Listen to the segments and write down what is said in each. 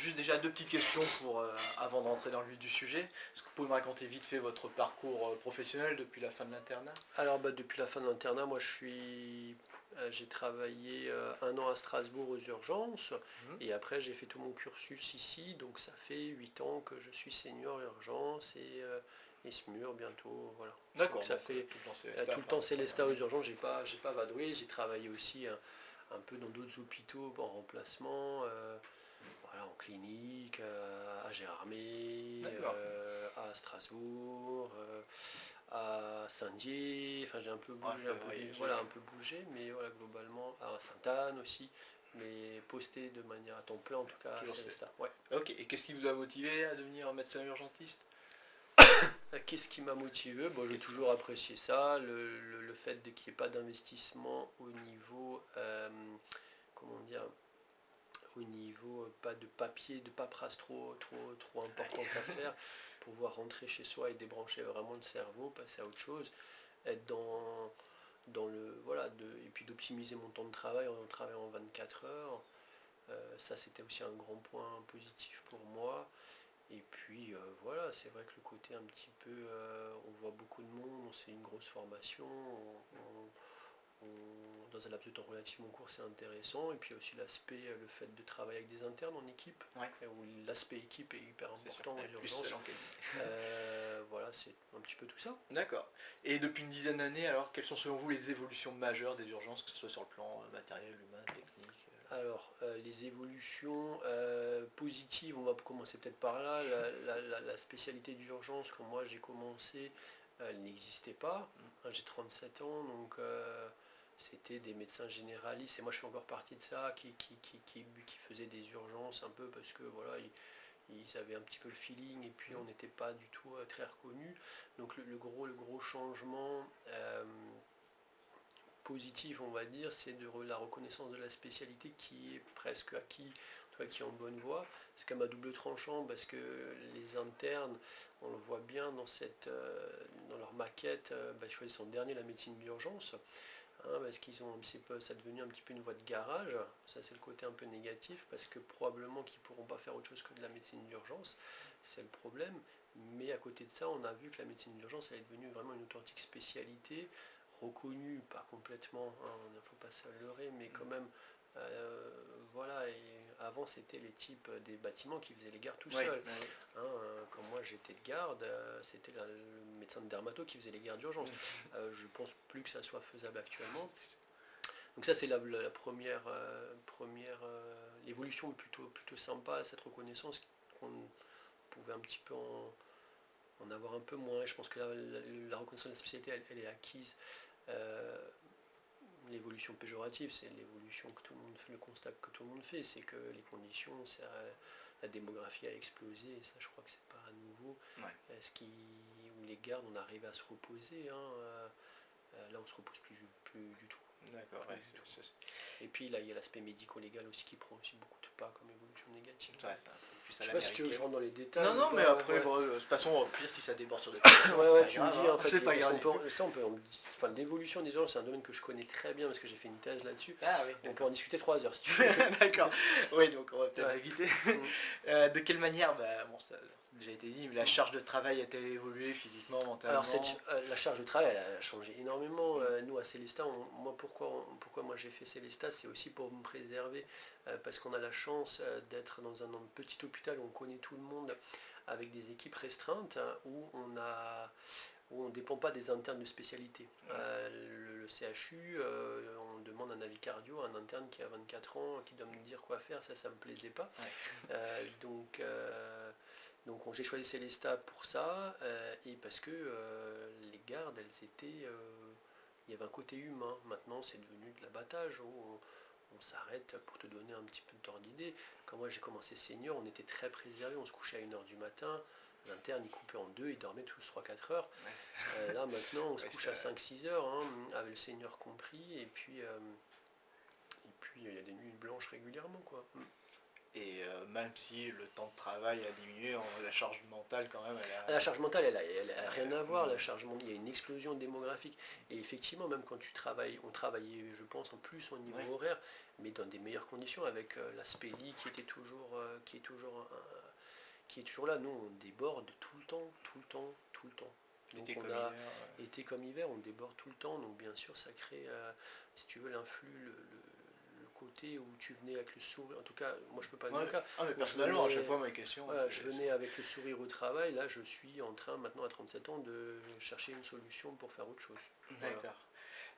juste déjà deux petites questions avant d'entrer dans le vif du sujet. Est-ce que vous pouvez me raconter vite fait votre parcours professionnel depuis la fin de l'internat? Alors depuis la fin de l'internat, moi j'ai travaillé 1 an à Strasbourg aux urgences et après j'ai fait tout mon cursus ici, donc ça fait 8 ans que je suis senior urgence et SMUR bientôt, voilà. D'accord. Donc ça fait tout le temps Célestat aux urgences, j'ai pas vadrouillé, j'ai travaillé aussi un peu dans d'autres hôpitaux en remplacement, voilà, en clinique, à Gérardmer, à Strasbourg, à Saint-Dié, enfin j'ai un peu bougé, un peu bougé, mais voilà, globalement à Sainte-Anne aussi, mais posté de manière à temps plein en tout cas à Célestat. Ouais. Ok, et qu'est-ce qui vous a motivé à devenir médecin urgentiste? Qu'est-ce qui m'a motivé? Bon, j'ai toujours apprécié ça, le fait qu'il n'y ait pas d'investissement au niveau, comment dire, au niveau pas de papier, de paperasse trop importante à faire, pouvoir rentrer chez soi et débrancher vraiment le cerveau, passer à autre chose, être dans le voilà, et puis d'optimiser mon temps de travail en travaillant en 24 heures. Ça c'était aussi un grand point positif pour moi. Et puis voilà, c'est vrai que le côté un petit peu, on voit beaucoup de monde, c'est une grosse formation, dans un laps de temps relativement court, c'est intéressant. Et puis aussi l'aspect, le fait de travailler avec des internes en équipe, où l'aspect équipe est hyper important aux urgences. Voilà, c'est un petit peu tout ça. D'accord. Et depuis une dizaine d'années, alors, quelles sont selon vous les évolutions majeures des urgences, que ce soit sur le plan matériel, humain, technique? Alors, les évolutions positives, on va commencer peut-être par là. La spécialité d'urgence, quand moi j'ai commencé, elle n'existait pas. J'ai 37 ans, donc c'était des médecins généralistes, et moi je fais encore partie de ça, qui faisaient des urgences un peu parce que voilà, ils avaient un petit peu le feeling, et puis on n'était pas du tout très reconnus. Donc le gros changement positif, on va dire, c'est de la reconnaissance de la spécialité qui est presque acquis, qui est en bonne voie. C'est comme à double tranchant parce que les internes, on le voit bien dans leur maquette, ils choisissent en dernier la médecine d'urgence, parce qu'ils ont ça est devenu un petit peu une voie de garage. Ça c'est le côté un peu négatif, parce que probablement qu'ils ne pourront pas faire autre chose que de la médecine d'urgence, c'est le problème. Mais à côté de ça, on a vu que la médecine d'urgence elle est devenue vraiment une authentique spécialité, reconnue, pas complètement, il ne faut pas se leurrer, mais quand même, voilà. Et avant c'était les types des bâtiments qui faisaient les gardes tout seuls. Quand moi j'étais de garde, c'était le médecin de dermato qui faisait les gardes d'urgence. Je pense plus que ça soit faisable actuellement. Donc ça c'est la première l'évolution plutôt sympa, cette reconnaissance qu'on pouvait un petit peu en avoir un peu moins. Et je pense que la reconnaissance de la spécialité elle est acquise. L'évolution péjorative, c'est l'évolution que tout le monde fait, le constat que tout le monde fait, c'est que les conditions, la démographie a explosé, et ça je crois que c'est pas à nouveau. Où les gardes, on arrive à se reposer, là on se repose plus du tout. D'accord. Et puis là il y a l'aspect médico-légal aussi qui prend aussi beaucoup de pas comme évolution négative. Je sais pas si tu veux que je rentre dans les détails. Non, mais après, de toute façon, au pire, si ça déborde sur des tu me dis, en fait, c'est pas grave. L'évolution des urgences, c'est un domaine que je connais très bien parce que j'ai fait une thèse là-dessus. On peut en discuter 3 heures si tu veux. D'accord. Oui, donc on va peut-être éviter. De quelle manière, ça a déjà été dit, mais la charge de travail a-t-elle évolué physiquement, mentalement? Alors la charge de travail, elle a changé énormément. Nous à Célestat, pourquoi moi j'ai fait Célestat, c'est aussi pour me préserver, parce qu'on a la chance d'être dans un petit hôpital où on connaît tout le monde, avec des équipes restreintes, où on ne dépend pas des internes de spécialité. Le CHU, on demande un avis cardio, un interne qui a 24 ans, qui doit me dire quoi faire, ça me plaisait pas. Donc j'ai choisi Célestat pour ça, et parce que les gardes, elles étaient... il y avait un côté humain. Maintenant, c'est devenu de l'abattage, où on s'arrête. Pour te donner un petit peu d'ordre d'idée, quand moi j'ai commencé senior, on était très préservé, on se couchait à 1h du matin, l'interne il coupait en deux, il dormait tous 3-4 heures. Là maintenant on se couche à 5-6 heures, avec le senior compris, et puis il y a des nuits blanches régulièrement, quoi. Et même si le temps de travail a diminué, la charge mentale quand même, La charge mentale, elle a rien à voir. La charge mentale, il y a une explosion démographique. Et effectivement, même quand tu travailles, on travaillait, je pense, en plus au niveau horaire, mais dans des meilleures conditions, avec l'aspect lit qui est toujours là. Nous, on déborde tout le temps, tout le temps, tout le temps. Donc été comme hiver, on déborde tout le temps. Donc bien sûr, ça crée, si tu veux, l'influx, le côté où tu venais avec le sourire. En tout cas, moi je peux pas le cas. Mais personnellement, à chaque fois ma question. Je venais avec le sourire au travail. Là, je suis en train maintenant à 37 ans de chercher une solution pour faire autre chose. D'accord. Voilà.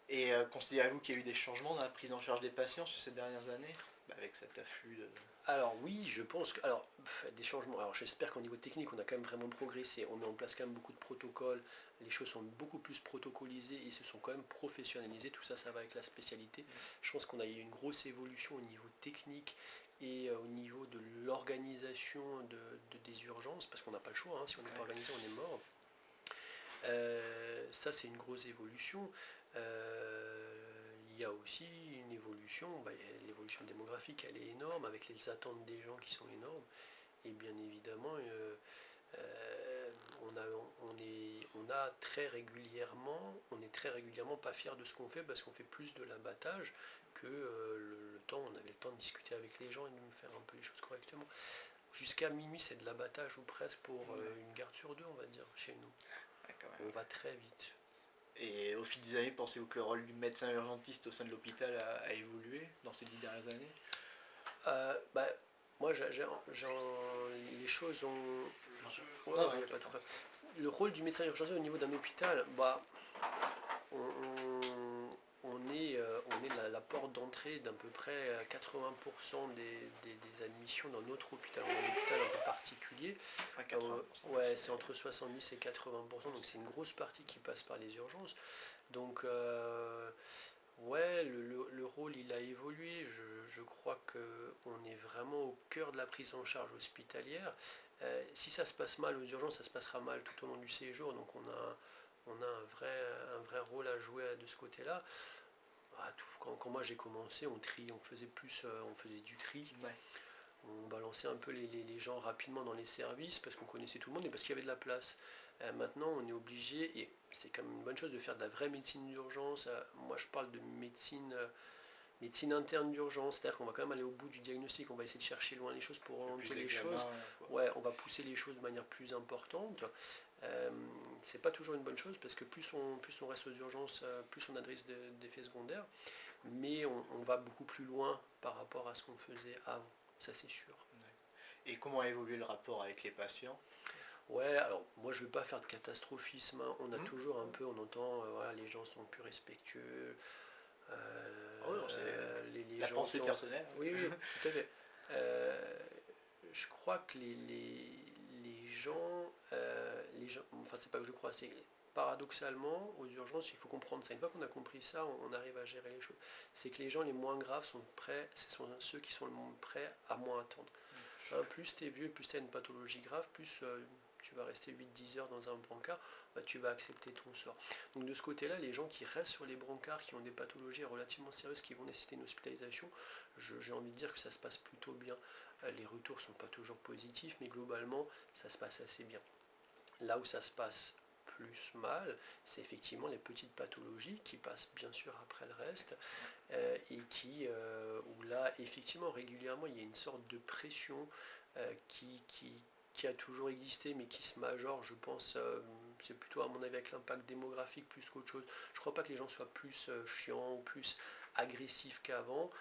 Et considérez-vous qu'il y a eu des changements dans la prise en charge des patients sur ces dernières années, avec cet afflux de... Alors oui, je pense que... Alors, des changements. Alors j'espère qu'au niveau technique, on a quand même vraiment progressé. On met en place quand même beaucoup de protocoles. Les choses sont beaucoup plus protocolisées et se sont quand même professionnalisées. Tout ça, ça va avec la spécialité. Je pense qu'on a eu une grosse évolution au niveau technique et au niveau de l'organisation des urgences, parce qu'on n'a pas le choix. Si on n'est pas organisé, on est mort. Ça, c'est une grosse évolution. Il y a aussi une évolution, l'évolution démographique, elle est énorme, avec les attentes des gens qui sont énormes. Et bien évidemment, on est très régulièrement pas fier de ce qu'on fait, parce qu'on fait plus de l'abattage que le temps. On avait le temps de discuter avec les gens et de faire un peu les choses correctement. Jusqu'à minuit, c'est de l'abattage ou presque pour une garde sur deux, on va dire, chez nous. On va très vite. Et au fil des années, pensez-vous que le rôle du médecin urgentiste au sein de l'hôpital a évolué dans ces 10 dernières années? Moi, les choses ont... Le rôle du médecin urgentiste au niveau d'un hôpital, on est la porte d'entrée d'à peu près 80% des admissions dans notre hôpital. On a un hôpital un peu particulier. C'est entre 70 et 80%, donc c'est une grosse partie qui passe par les urgences. Donc le rôle il a évolué. Je crois qu'on est vraiment au cœur de la prise en charge hospitalière. Si ça se passe mal aux urgences, ça se passera mal tout au long du séjour. Donc on a un vrai rôle à jouer de ce côté-là. Quand moi j'ai commencé, on faisait du tri. On balançait un peu les gens rapidement dans les services parce qu'on connaissait tout le monde et parce qu'il y avait de la place. Maintenant, on est obligé, et c'est quand même une bonne chose, de faire de la vraie médecine d'urgence. Moi, je parle de médecine interne d'urgence, c'est-à-dire qu'on va quand même aller au bout du diagnostic, on va essayer de chercher loin les choses pour orienter les choses. On va pousser les choses de manière plus importante. C'est pas toujours une bonne chose parce que plus on reste aux urgences, plus on a de risques d'effets secondaires, mais on va beaucoup plus loin par rapport à ce qu'on faisait avant, ça c'est sûr. Et comment a évolué le rapport avec les patients? Alors moi je ne veux pas faire de catastrophisme, on a toujours un peu, on entend les gens sont plus respectueux, la pensée personnelle. Oui, tout à fait. Je crois que les gens, enfin c'est pas que je crois, c'est paradoxalement aux urgences, il faut comprendre ça. Une fois qu'on a compris ça, on arrive à gérer les choses. C'est que les gens les moins graves sont prêts, ce sont ceux qui sont prêts à moins attendre. Plus tu es vieux, plus tu as une pathologie grave, plus tu vas rester 8-10 heures dans un brancard, tu vas accepter ton sort. Donc de ce côté-là, les gens qui restent sur les brancards, qui ont des pathologies relativement sérieuses, qui vont nécessiter une hospitalisation, j'ai envie de dire que ça se passe plutôt bien. Les retours ne sont pas toujours positifs, mais globalement, ça se passe assez bien. Là où ça se passe plus mal, c'est effectivement les petites pathologies qui passent bien sûr après le reste, et où là, effectivement, régulièrement, il y a une sorte de pression qui a toujours existé mais qui se majore, je pense, c'est plutôt à mon avis avec l'impact démographique plus qu'autre chose. Je ne crois pas que les gens soient plus chiants ou plus agressifs qu'avant.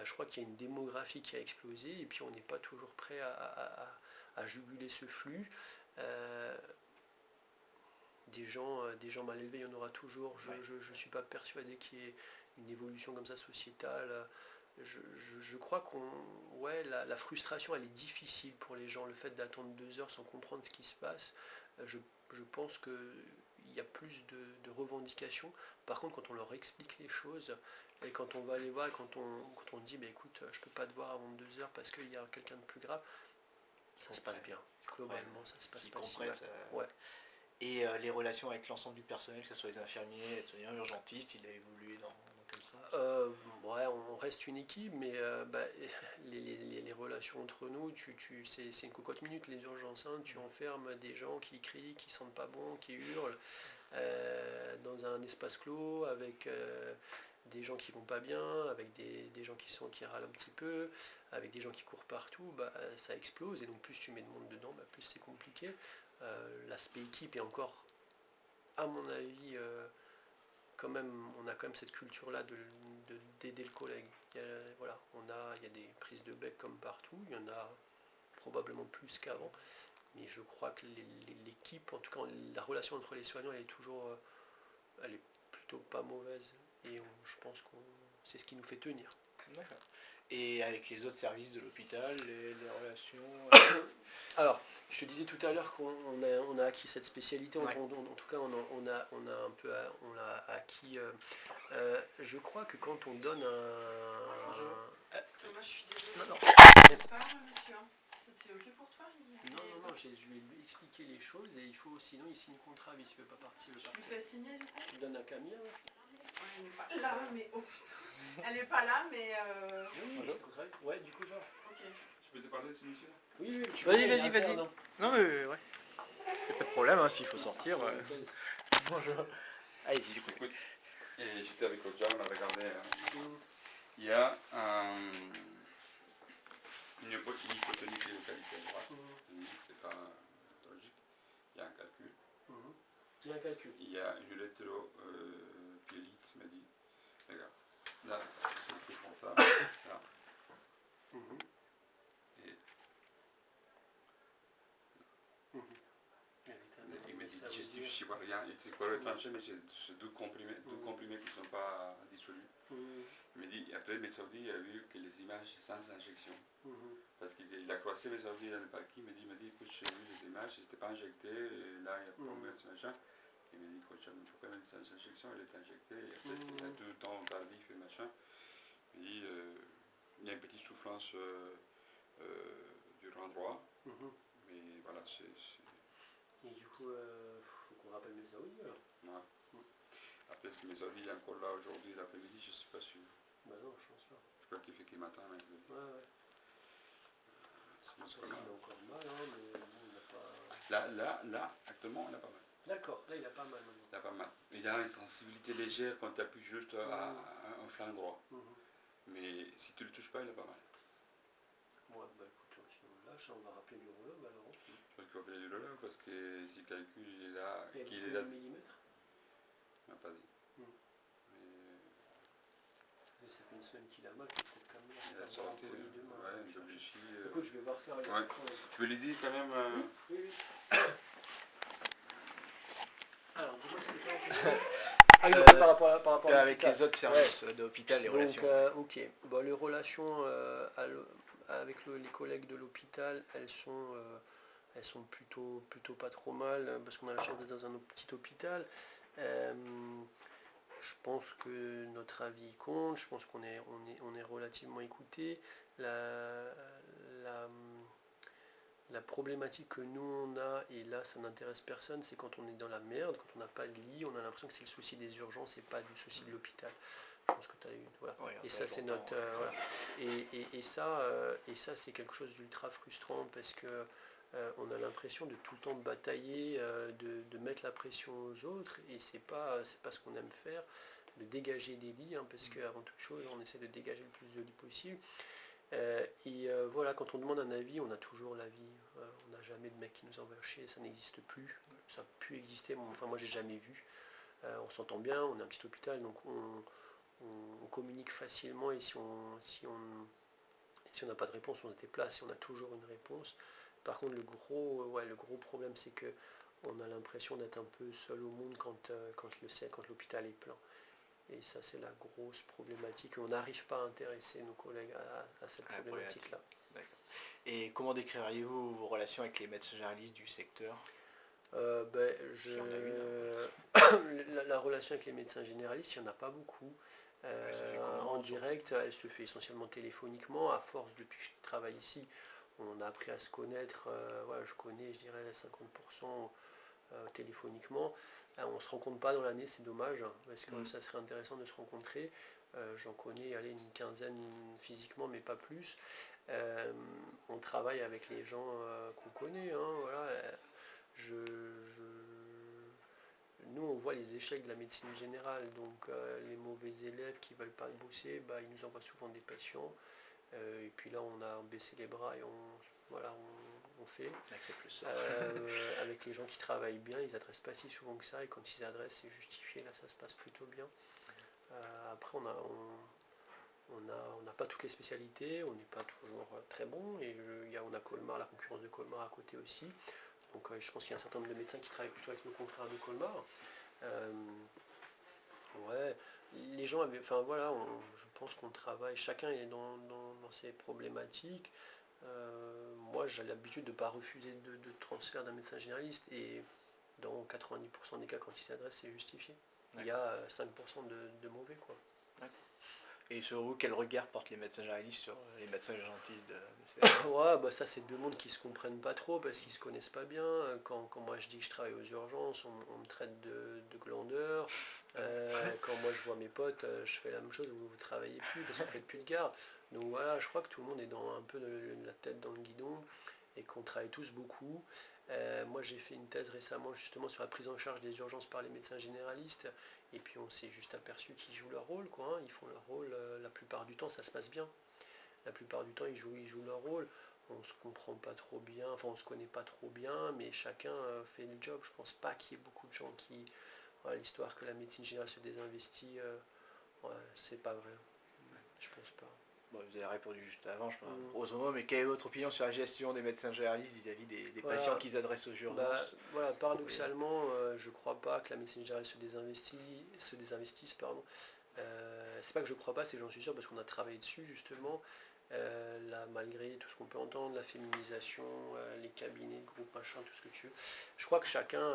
Je crois qu'il y a une démographie qui a explosé et puis on n'est pas toujours prêt à juguler ce flux. Des gens mal élevés, il y en aura toujours. Je ne suis pas persuadé qu'il y ait une évolution comme ça sociétale. Je crois la frustration elle est difficile pour les gens, le fait d'attendre 2 heures sans comprendre ce qui se passe. Je pense qu'il y a plus de revendications. Par contre, quand on leur explique les choses et quand on va les voir, quand on dit écoute, je peux pas te voir avant 2 heures parce qu'il y a quelqu'un de plus grave, ça se passe bien. Globalement, ça se passe pas si mal. Et les relations avec l'ensemble du personnel, que ce soit les infirmiers, les soignants, urgentistes, il a évolué dans quel sens? On reste une équipe, mais les relations relation entre nous, c'est une cocotte minute les urgences, hein. Tu enfermes des gens qui crient, qui sentent pas bon, qui hurlent, dans un espace clos, avec des gens qui vont pas bien, avec des gens qui râlent un petit peu, avec des gens qui courent partout, ça explose, et donc plus tu mets de monde dedans, plus c'est compliqué. L'aspect équipe est encore, à mon avis, quand même, on a quand même cette culture-là d'aider le collègue. Voilà, il y a des prises de bec comme partout, il y en a probablement plus qu'avant, mais je crois que l'équipe, en tout cas la relation entre les soignants, elle est plutôt pas mauvaise, et je pense que c'est ce qui nous fait tenir. D'accord. Et avec les autres services de l'hôpital, les relations Alors, je te disais tout à l'heure qu'on a acquis cette spécialité, Ouais. en tout cas on l'a acquis. Je crois que quand on donne Moi je suis désolée. Non, Pas, monsieur. C'était ok pour toi non, je vais lui expliquer les choses, et sinon il signe le contrat, mais s'il ne veut pas partir, Je lui fais signer du coup. Je donne à Camille. Elle n'est pas là, mais oh putain. Elle n'est pas là, mais Oui, c'est le contrat. Ouais, du coup, genre. ok. Je peux te parler de ce monsieur? Oui, Vas-y. Non mais ouais. Pas de problème, hein, s'il faut sortir. Bonjour. Allez-y, du coup. Écoute, et j'étais avec Oja, on a regardé. Il y a une hypotonie qui est localisée à droite. C'est pas logique. Il y a un calcul. Il y a un calcul. Il y a une électropyélite, tu m'as dit. Regarde. Là, c'est écrit comme ça. Là. Et il me dit, je vois rien. C'est quoi le tranché, mais c'est deux comprimés qui ne sont pas dissolus. Il me dit, après mes saoudis, il a vu que les images sans injection. Parce qu'il a croisé mes saoudis dans le parking, il m'a dit, écoute, j'ai vu les images, c'était pas injecté, et là, il y a problème, ce machin. Il m'a dit, écoute, il faut quand même sans injection, il est injecté, et après, il a 2 temps tardif et machin. Il dit, il y a une petite souffrance du rang droit, mais voilà, Et du coup, faut qu'on rappelle mes saoudis alors. Ouais. Après, est-ce que mes saoudis, il est encore là aujourd'hui, l'après-midi, je ne suis pas sûr. Bah non, je pense pas. Je crois qu'il fait qu'il matin, mais Ouais. c'est Il pas mal. a encore mal, hein, mais bon, il n'a pas... Là, actuellement, il a pas mal. D'accord, là il a pas mal maintenant. Il a pas mal. Il a une sensibilité légère quand tu appuies juste à un flanc droit. Mais si tu ne le touches pas, il a pas mal. Ouais, bah écoute, si on lâche, on va rappeler l'urologue alors. Je pense qu'il faut appeler l'urologue parce que si le calcul il est là, Et qu'il est là, millimètres. il m'a pas dit. Mais ça fait une semaine qu'il a mal, qu'il faut quand même Il a sorti, ouais, je réfléchis. Écoute, je vais voir ça. Ouais. Tu peux lui dire quand même Oui. Alors, dis-moi ce que par rapport à avec les autres services de l'hôpital, les relations. Ok. Bon, les relations avec les collègues de l'hôpital, elles sont plutôt pas trop mal, parce qu'on a la chance d'être dans un petit hôpital. Je pense que notre avis compte, je pense qu'on est relativement écouté. La problématique que nous on a, et là ça n'intéresse personne, c'est quand on est dans la merde, quand on n'a pas de lit, on a l'impression que c'est le souci des urgences et pas du souci de l'hôpital. Je pense que tu as eu. Voilà. Ouais, et ça c'est notre. Voilà. Et ça c'est quelque chose d'ultra frustrant parce que on a l'impression de tout le temps batailler, de mettre la pression aux autres, et c'est pas ce qu'on aime faire, de dégager des lits, hein, parce qu'avant toute chose on essaie de dégager le plus de lits possible. Voilà, quand on demande un avis, on a toujours l'avis. On n'a jamais de mec qui nous envoie chier, ça n'existe plus. Ça a pu exister, enfin moi j'ai jamais vu. On s'entend bien, on est un petit hôpital, donc on communique facilement, et si on n'a pas de réponse, on se déplace et on a toujours une réponse. Par contre, le gros problème, c'est que on a l'impression d'être un peu seul au monde quand l'hôpital est plein. Et ça, c'est la grosse problématique. On n'arrive pas à intéresser nos collègues à cette problématique-là. D'accord. Et comment décririez-vous vos relations avec les médecins généralistes du secteur? La relation avec les médecins généralistes, il n'y en a pas beaucoup. En direct, elle se fait essentiellement téléphoniquement. À force, depuis que je travaille ici, on a appris à se connaître. Je connais, je dirais, 50% téléphoniquement. On ne se rencontre pas dans l'année, c'est dommage, hein, parce que ça serait intéressant de se rencontrer. J'en connais une quinzaine physiquement, mais pas plus. on travaille avec les gens qu'on connaît. Hein, voilà. Nous, on voit les échecs de la médecine générale, donc les mauvais élèves qui ne veulent pas bosser, ils nous envoient souvent des patients. Et puis là, on a baissé les bras et on fait. Avec les gens qui travaillent bien, ils n'adressent pas si souvent que ça, et quand ils adressent, c'est justifié, là ça se passe plutôt bien. Après, on n'a pas toutes les spécialités, on n'est pas toujours très bon, et on a Colmar, la concurrence de Colmar à côté aussi. Donc je pense qu'il y a un certain nombre de médecins qui travaillent plutôt avec nos confrères de Colmar. Ouais, les gens avaient, enfin voilà, je pense qu'on travaille, chacun est dans ses problématiques. Moi j'ai l'habitude de ne pas refuser de transfert d'un médecin généraliste, et dans 90% des cas, quand il s'adresse, c'est justifié. Il y a 5% de mauvais, quoi. Et sur vous, quel regard portent les médecins généralistes sur les médecins urgentistes Ouais, ça c'est deux mondes qui se comprennent pas trop parce qu'ils se connaissent pas bien. Quand moi je dis que je travaille aux urgences, on me traite de glandeur. Quand moi je vois mes potes, je fais la même chose, vous travaillez plus parce que vous faites plus de garde. Donc voilà, je crois que tout le monde est dans un peu la tête dans le guidon et qu'on travaille tous beaucoup. Moi j'ai fait une thèse récemment justement sur la prise en charge des urgences par les médecins généralistes, et puis on s'est juste aperçu qu'ils jouent leur rôle, quoi, hein. Ils font leur rôle, la plupart du temps ça se passe bien. La plupart du temps ils jouent leur rôle. On se comprend pas trop bien, enfin on se connaît pas trop bien, mais chacun fait le job. Je pense pas qu'il y ait beaucoup de gens qui... Voilà, l'histoire que la médecine générale se désinvestit, c'est pas vrai. Je pense pas. Bon, vous avez répondu juste avant, je pense. Mais quelle est votre opinion sur la gestion des médecins généralistes vis-à-vis des patients qu'ils adressent aux urgences? Paradoxalement, je crois pas que la médecine générale se désinvestisse, pardon. C'est pas que je crois pas, c'est j'en suis sûr parce qu'on a travaillé dessus justement. Là, malgré tout ce qu'on peut entendre, la féminisation, les cabinets, groupes, machin, tout ce que tu veux. Je crois que chacun,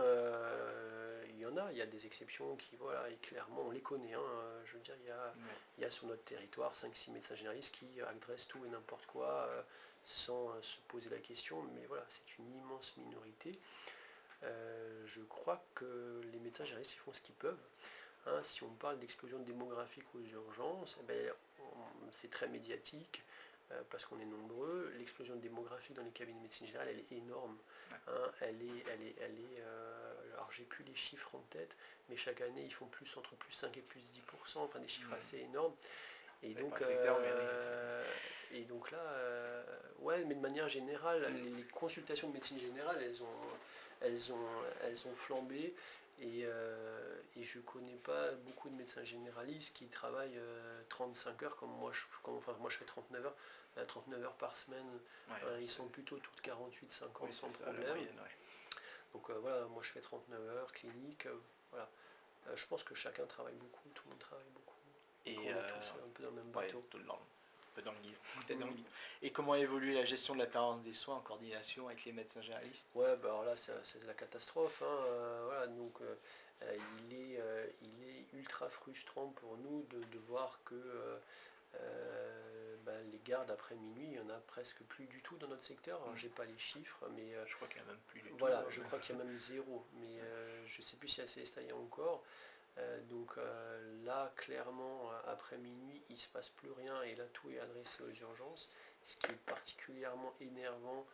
il y a des exceptions qui, voilà, et clairement on les connaît. Hein, je veux dire, il y a sur notre territoire 5-6 médecins généralistes qui adressent tout et n'importe quoi sans se poser la question, mais voilà, c'est une immense minorité. Je crois que les médecins généralistes ils font ce qu'ils peuvent. Hein, si on parle d'explosion démographique aux urgences, c'est très médiatique parce qu'on est nombreux. L'explosion démographique dans les cabinets de médecine générale, elle est énorme. Hein, alors j'ai plus les chiffres en tête, mais chaque année ils font entre plus 5 et plus 10%, enfin des chiffres assez énormes. Et donc là, mais de manière générale, les consultations de médecine générale, elles ont flambé. Et je connais pas beaucoup de médecins généralistes qui travaillent 35 heures comme moi. Moi je fais 39 heures par semaine. Ils sont plutôt toutes 48-50 sans problème. Donc voilà, moi je fais 39 heures clinique. Voilà. Je pense que chacun travaille beaucoup, tout le monde travaille beaucoup. Et on est tous un peu dans le même bateau. Tout le monde. Dans le livre. Et comment évolue la gestion de la permanence des soins en coordination avec les médecins généralistes? Alors là c'est la catastrophe. Hein. Voilà, donc il est ultra frustrant pour nous de voir que les gardes après minuit, il n'y en a presque plus du tout dans notre secteur. Alors j'ai pas les chiffres, mais je crois qu'il n'y a même plus du tout. Voilà, je crois qu'il y a même 0, mais je sais plus si à Célestat il y a encore. Donc là, clairement, après minuit, il ne se passe plus rien et là, tout est adressé aux urgences, ce qui est particulièrement énervant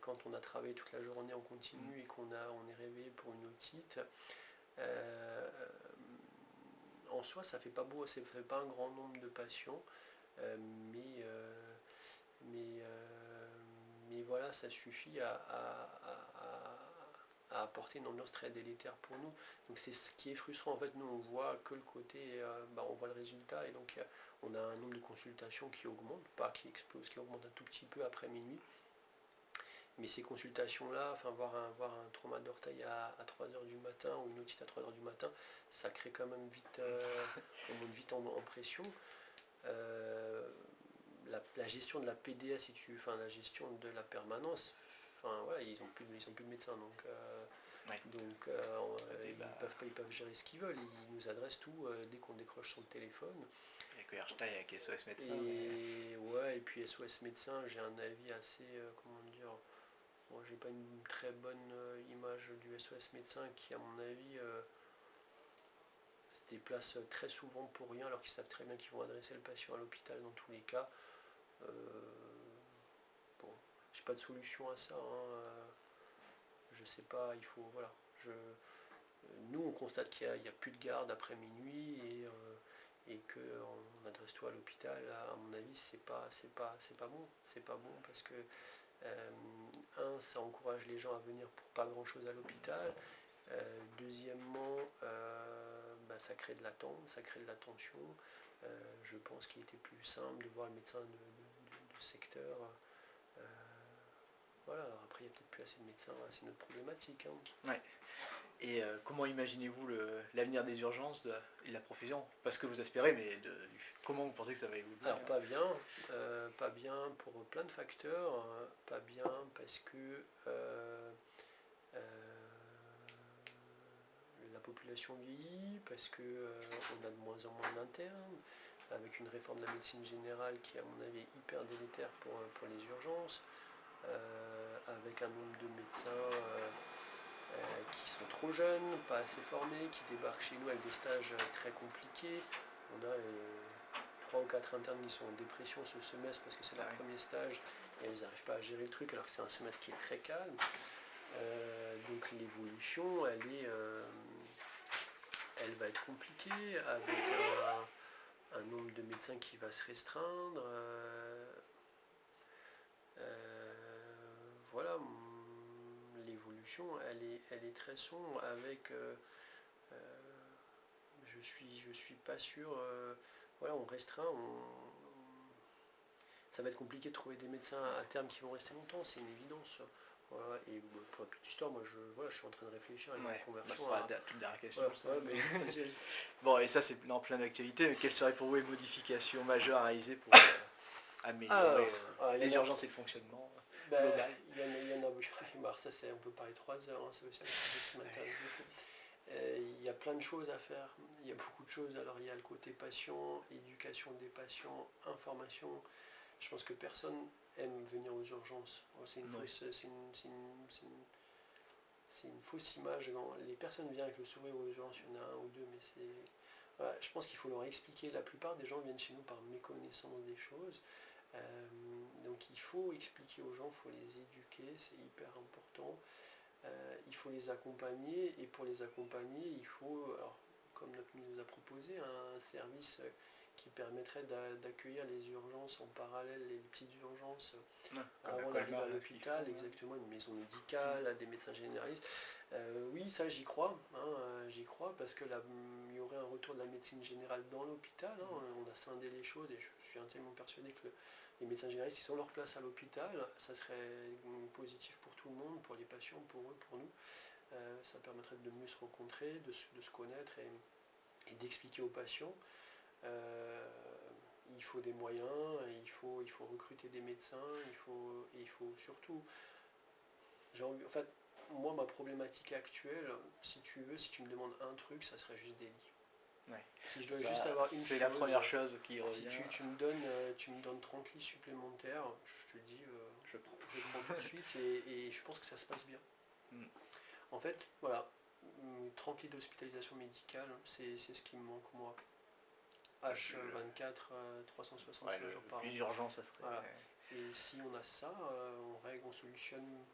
quand on a travaillé toute la journée en continu et qu'on est réveillé pour une otite. En soi, ça fait pas un grand nombre de patients, mais voilà, ça suffit à apporter une ambiance très délétère pour nous. Donc c'est ce qui est frustrant. En fait, nous on voit que le côté, on voit le résultat et donc on a un nombre de consultations qui augmente, pas qui explose, qui augmente un tout petit peu après minuit. Mais ces consultations-là, voir un trauma d'orteil à 3h du matin ou une otite à 3h du matin, ça crée quand même vite, on monte vite en pression. La gestion de la PDS, la gestion de la permanence, ils ont plus de médecins, donc ils peuvent gérer ce qu'ils veulent. Ils nous adressent tout dès qu'on décroche son téléphone. Avec Erstein, avec SOS Médecins. Et puis SOS Médecins, j'ai un avis assez, j'ai pas une très bonne image du SOS Médecins qui, à mon avis, se déplace très souvent pour rien, alors qu'ils savent très bien qu'ils vont adresser le patient à l'hôpital dans tous les cas. pas de solution à ça. Je sais pas, il faut, voilà. Nous, on constate qu'il n'y a plus de garde après minuit et qu'on adresse-toi à l'hôpital. À mon avis, c'est pas bon. C'est pas bon parce que ça encourage les gens à venir pour pas grand-chose à l'hôpital. Deuxièmement, ça crée de l'attente, ça crée de la tension. Je pense qu'il était plus simple de voir le médecin de secteur. Voilà, alors après il n'y a peut-être plus assez de médecins, voilà, c'est notre problématique. Ouais. Et comment imaginez-vous l'avenir des urgences et de la profession? Pas ce que vous espérez, mais comment vous pensez que ça va évoluer? Alors pas bien pour plein de facteurs, pas bien parce que la population vieillit, parce qu'on a de moins en moins d'internes, avec une réforme de la médecine générale qui à mon avis est hyper délétère pour les urgences, avec un nombre de médecins qui sont trop jeunes, pas assez formés, qui débarquent chez nous avec des stages très compliqués. On a 3 ou 4 internes qui sont en dépression ce semestre parce que c'est leur premier stage et elles n'arrivent pas à gérer le truc alors que c'est un semestre qui est très calme. Donc l'évolution, elle va être compliquée avec un nombre de médecins qui va se restreindre. Voilà, l'évolution, elle est très sombre avec... je suis pas sûr... voilà, on restreint, ça va être compliqué de trouver des médecins à terme qui vont rester longtemps, c'est une évidence. Voilà, et pour la petite histoire, moi je suis en train de réfléchir à une conversion. Toute dernière question. Bon, et ça c'est dans plein d'actualités, mais quelles seraient pour vous les modifications majeures à réaliser pour améliorer les urgences et le fonctionnement global? Il y en a beaucoup. Ça on peut parler 3 heures, c'est aussi un sujet qui m'intéresse beaucoup. Il y a plein de choses à faire, il y a beaucoup de choses. Alors il y a le côté patient, éducation des patients, information. Je pense que personne aime venir aux urgences. C'est une fausse image. Les personnes viennent avec le sourire aux urgences, il y en a un ou deux, mais c'est... Voilà, je pense qu'il faut leur expliquer. La plupart des gens viennent chez nous par méconnaissance des choses. Donc il faut expliquer aux gens, il faut les éduquer, c'est hyper important. Il faut les accompagner, et pour les accompagner, il faut, alors, comme notre ministre nous a proposé, un service qui permettrait d'accueillir les urgences en parallèle, les petites urgences, avant d'arriver à l'hôpital, exactement, une maison médicale, des médecins généralistes. Oui, ça j'y crois, parce que là, il y aurait un retour de la médecine générale dans l'hôpital, on a scindé les choses, et je suis tellement persuadé que les médecins généralistes, ils ont leur place à l'hôpital, ça serait positif pour tout le monde, pour les patients, pour eux, pour nous. Ça permettrait de mieux se rencontrer, de se connaître et d'expliquer aux patients. Il faut des moyens, il faut recruter des médecins, il faut surtout... En fait, moi, ma problématique actuelle, si tu me demandes un truc, ça serait juste des lits. Ouais. Si je dois juste avoir une chose... C'est la première chose qui revient. Si tu me donnes 30 lits supplémentaires, je te dis, je prends tout de suite et je pense que ça se passe bien. En fait, voilà, 30 lits d'hospitalisation médicale, c'est ce qui me manque moi. H24, 365 jours par an. Plus urgent, ça serait... Voilà. Et si on a ça, on règle, on solutionne,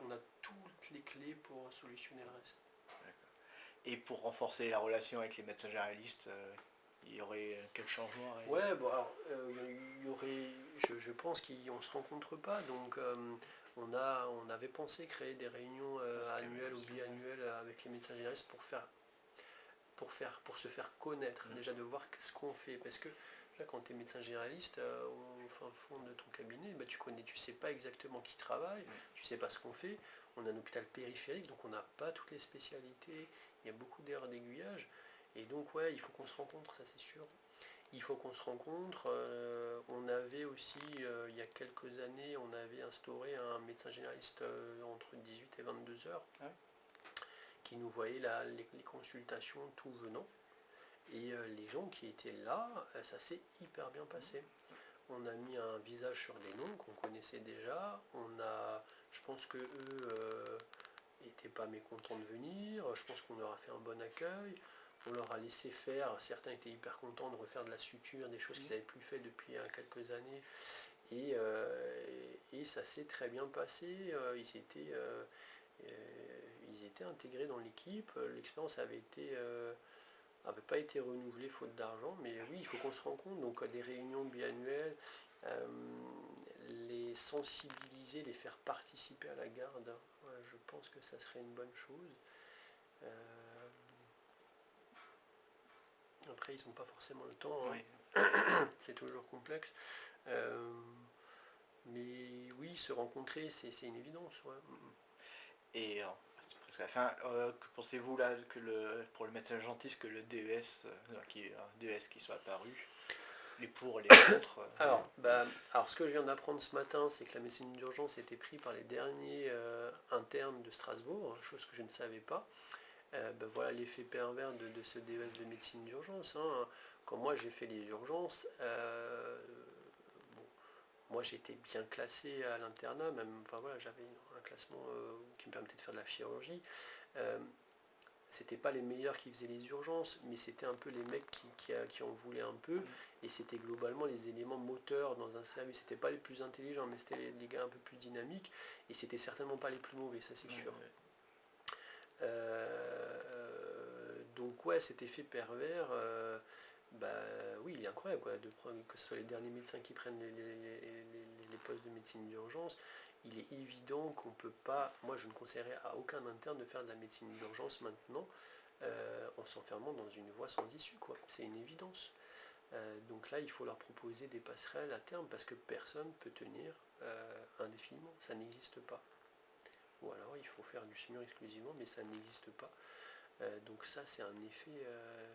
on a toutes les clés pour solutionner le reste. Et pour renforcer la relation avec les médecins généralistes, il y aurait quel changement? Ouais, bon alors, il y aurait, je pense qu'on ne se rencontre pas, donc on avait pensé créer des réunions annuelles ou biannuelles avec les médecins généralistes pour se faire connaître, déjà de voir ce qu'on fait, parce que là quand tu es médecin généraliste, au fin fond de ton cabinet, tu sais pas exactement qui travaille, tu sais pas ce qu'on fait, on a un hôpital périphérique, donc on n'a pas toutes les spécialités, il y a beaucoup d'erreurs d'aiguillage, et donc ouais, il faut qu'on se rencontre, ça c'est sûr. Il faut qu'on se rencontre. On avait aussi, il y a quelques années, on avait instauré un médecin généraliste entre 18 et 22 heures, qui nous voyait les consultations tout venant. Et les gens qui étaient là, ça s'est hyper bien passé. On a mis un visage sur des noms qu'on connaissait déjà. Je pense que eux n'étaient pas mécontents de venir. Je pense qu'on leur a fait un bon accueil. On leur a laissé faire, certains étaient hyper contents de refaire de la suture, des choses qu'ils n'avaient plus fait depuis quelques années. Et et ça s'est très bien passé. Ils étaient intégrés dans l'équipe. L'expérience avait pas été renouvelée faute d'argent, mais oui, il faut qu'on se rende compte. Donc des réunions biannuelles, les sensibiliser, les faire participer à la garde, ouais, je pense que ça serait une bonne chose. Après, ils n'ont pas forcément le temps, hein. C'est toujours complexe. Mais oui, se rencontrer, c'est une évidence. Ouais. Et c'est presque la fin. Que pensez-vous là pour le médecin urgentiste que le DES, DES qui soit apparu, les pour, les contre Alors, ce que je viens d'apprendre ce matin, c'est que la médecine d'urgence a été prise par les derniers internes de Strasbourg, chose que je ne savais pas. Voilà l'effet pervers de ce DES de médecine d'urgence. Hein. Quand moi j'ai fait les urgences, moi j'étais bien classé à l'internat, même, enfin voilà, j'avais un classement qui me permettait de faire de la chirurgie. C'était pas les meilleurs qui faisaient les urgences, mais c'était un peu les mecs qui en voulaient un peu, et c'était globalement les éléments moteurs dans un service. C'était pas les plus intelligents, mais c'était les gars un peu plus dynamiques, et c'était certainement pas les plus mauvais, ça c'est sûr. Donc ouais, cet effet pervers, oui, il est incroyable quoi, de prendre, que ce soit les derniers médecins qui prennent les postes de médecine d'urgence. Il est évident qu'on ne peut pas, moi je ne conseillerais à aucun interne de faire de la médecine d'urgence maintenant en s'enfermant dans une voie sans issue, quoi. C'est une évidence. Donc là, il faut leur proposer des passerelles à terme parce que personne ne peut tenir indéfiniment, ça n'existe pas. Ou alors il faut faire du SMUR exclusivement, mais ça n'existe pas. Donc ça c'est un effet,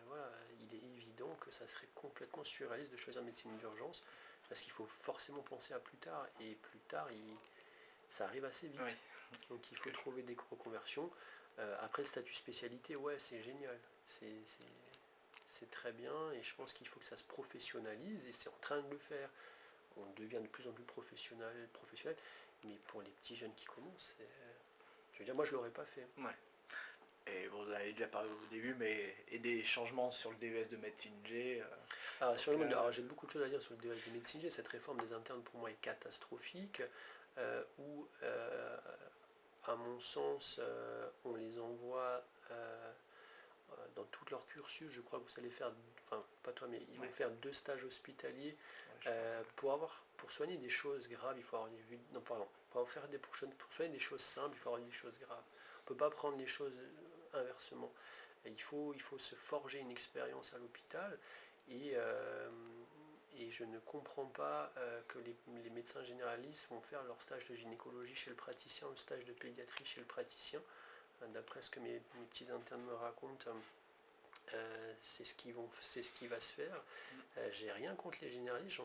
voilà, il est évident que ça serait complètement surréaliste de choisir médecine d'urgence, parce qu'il faut forcément penser à plus tard, et plus tard ça arrive assez vite. Oui. Donc il faut trouver des reconversions. Après le statut spécialité, ouais c'est génial, c'est très bien, et je pense qu'il faut que ça se professionnalise, et c'est en train de le faire. On devient de plus en plus professionnel, mais pour les petits jeunes qui commencent, je veux dire, moi je l'aurais pas fait. Ouais. Et vous avez déjà parlé au début, mais et des changements sur le DES de médecine G. Alors j'ai beaucoup de choses à dire sur le DES de médecine G. Cette réforme des internes pour moi est catastrophique, où à mon sens on les envoie dans tout leur cursus. Je crois que vous allez faire, enfin pas toi, mais ils vont faire 2 stages hospitaliers pour soigner des choses graves. Il faut avoir une vue, non pardon, pour soigner des choses simples, il faut avoir des choses graves. On ne peut pas prendre les choses inversement. Il faut se forger une expérience à l'hôpital, et je ne comprends pas que les médecins généralistes vont faire leur stage de gynécologie chez le praticien, le stage de pédiatrie chez le praticien. D'après ce que mes petits internes me racontent, c'est ce qui va se faire. J'ai rien contre les généralistes,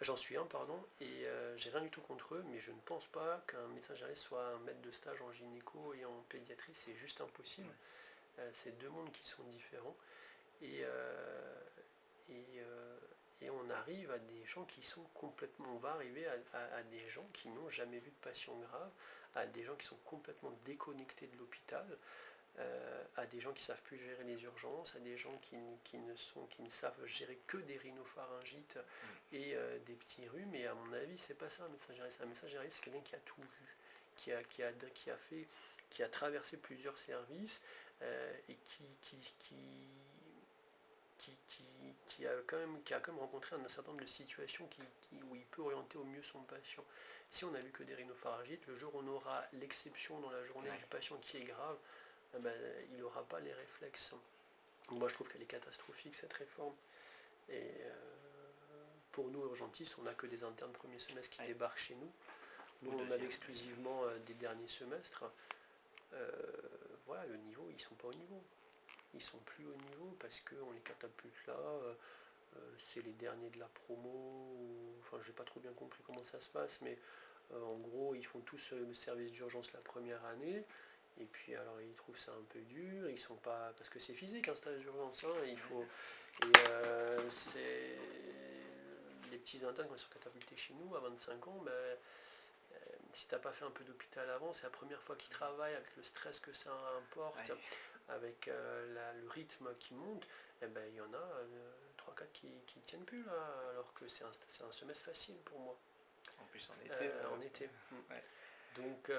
j'en suis un, pardon, et j'ai rien du tout contre eux, mais je ne pense pas qu'un médecin généraliste soit un maître de stage en gynéco et en pédiatrie, c'est juste impossible. C'est 2 mondes qui sont différents, et on arrive à des gens qui sont complètement, on va arriver à des gens qui n'ont jamais vu de patients graves, à des gens qui sont complètement déconnectés de l'hôpital, à des gens qui ne savent plus gérer les urgences, à des gens qui ne savent gérer que des rhinopharyngites et des petits rhumes. Et à mon avis, c'est pas ça un médecin généraliste. Un médecin généraliste, c'est quelqu'un qui a tout vu, qui a traversé plusieurs services et qui a quand même rencontré un certain nombre de situations où il peut orienter au mieux son patient. Si on n'a vu que des rhinopharyngites, le jour où on aura l'exception dans la journée du patient qui est grave, il n'aura pas les réflexes. Donc moi je trouve qu'elle est catastrophique cette réforme. Et pour nous urgentistes, on n'a que des internes premier semestre qui débarquent chez nous. Nous on a exclusivement des derniers semestres. Voilà, le niveau, ils sont pas au niveau. Ils sont plus au niveau parce qu'on les catapulte là. C'est les derniers de la promo. Enfin, j'ai pas trop bien compris comment ça se passe, mais en gros, ils font tous le service d'urgence la première année. Et puis alors ils trouvent ça un peu dur, ils sont pas. Parce que c'est physique un stage d'urgence, hein, il faut. Et c'est. Les petits internes quand ils sont catapultés chez nous à 25 ans, si t'as pas fait un peu d'hôpital avant, c'est la première fois qu'ils travaillent avec le stress que ça importe, avec le rythme qui monte, et il y en a 3-4 qui ne tiennent plus là, alors que c'est un semestre facile pour moi. En plus en été. en été. Ouais. Donc,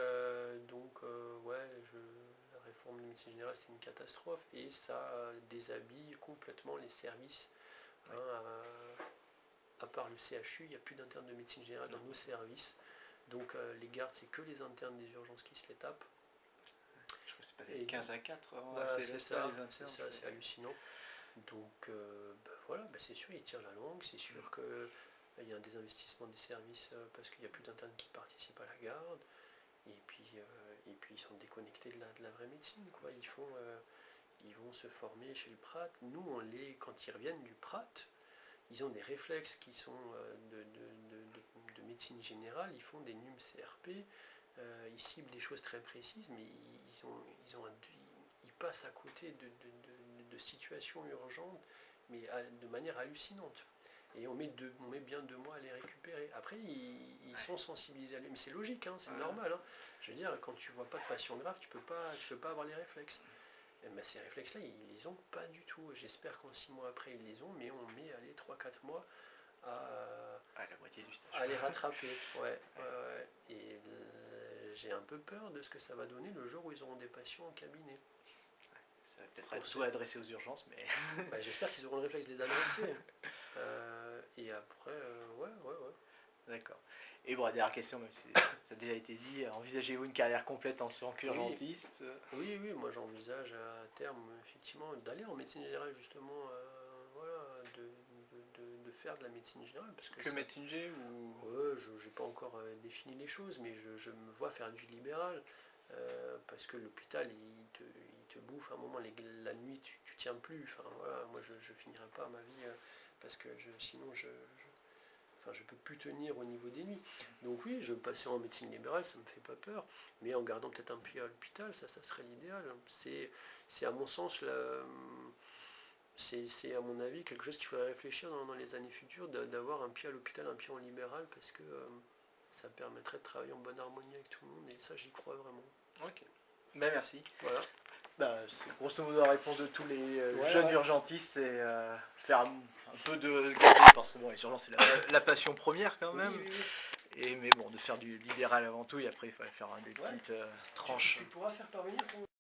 ouais, la réforme de médecine générale, c'est une catastrophe et ça déshabille complètement les services. Hein, à part le CHU, il n'y a plus d'internes de médecine générale dans nos services. Donc les gardes, c'est que les internes des urgences qui se les tapent. Je crois que c'est passé 15 à 4. Voilà, c'est c'est le ça, les internes, c'est hallucinant. Donc voilà, c'est sûr, ils tirent la langue, c'est sûr qu'il y a un désinvestissement des services parce qu'il n'y a plus d'internes qui participent à la garde. Et puis ils sont déconnectés de la vraie médecine, quoi. Ils vont se former chez le Prat. Nous, quand ils reviennent du Prat, ils ont des réflexes qui sont de médecine générale, ils font des NUM CRP, ils ciblent des choses très précises, mais ils passent à côté de situations urgentes, mais de manière hallucinante. Et on met bien 2 mois à les récupérer. Après, ils sont sensibilisés mais c'est logique, hein, c'est normal. Hein. Je veux dire, quand tu vois pas de patient grave, tu peux pas avoir les réflexes. Et ben, ces réflexes-là, ils les ont pas du tout. J'espère qu'en 6 mois après, ils les ont, mais on met 3-4 mois à la moitié du stage. À les rattraper. Ouais. Et j'ai un peu peur de ce que ça va donner le jour où ils auront des patients en cabinet. Ça va peut-être être soit adressé aux urgences, mais... J'espère qu'ils auront le réflexe de les adresser. Et après, ouais. D'accord. Et bon, la dernière question, même si ça a déjà été dit, envisagez-vous une carrière complète en tant qu'urgentiste? Oui, moi j'envisage à terme, effectivement, d'aller en médecine générale, justement, de faire de la médecine générale. Parce que médecine G ou... Ouais, je n'ai pas encore défini les choses, mais je me vois faire du libéral, parce que l'hôpital, il te bouffe à un moment, la nuit, tu tiens plus. Enfin, voilà, moi je finirai pas ma vie, parce que sinon je peux plus tenir au niveau des nuits. Donc oui, je passer en médecine libérale, ça me fait pas peur, mais en gardant peut-être un pied à l'hôpital, ça serait l'idéal. C'est à mon sens, c'est à mon avis quelque chose qu'il faudrait réfléchir dans les années futures, d'avoir un pied à l'hôpital, un pied en libéral, parce que ça permettrait de travailler en bonne harmonie avec tout le monde, et ça j'y crois vraiment. Ok. Ben merci. Voilà. C'est grosso modo la réponse de tous les jeunes urgentistes, c'est faire un peu de parce que bon, les urgences c'est la passion première quand même. Oui. Mais bon, de faire du libéral avant tout, et après il fallait faire des petites tranches. Tu pourras faire parvenir ton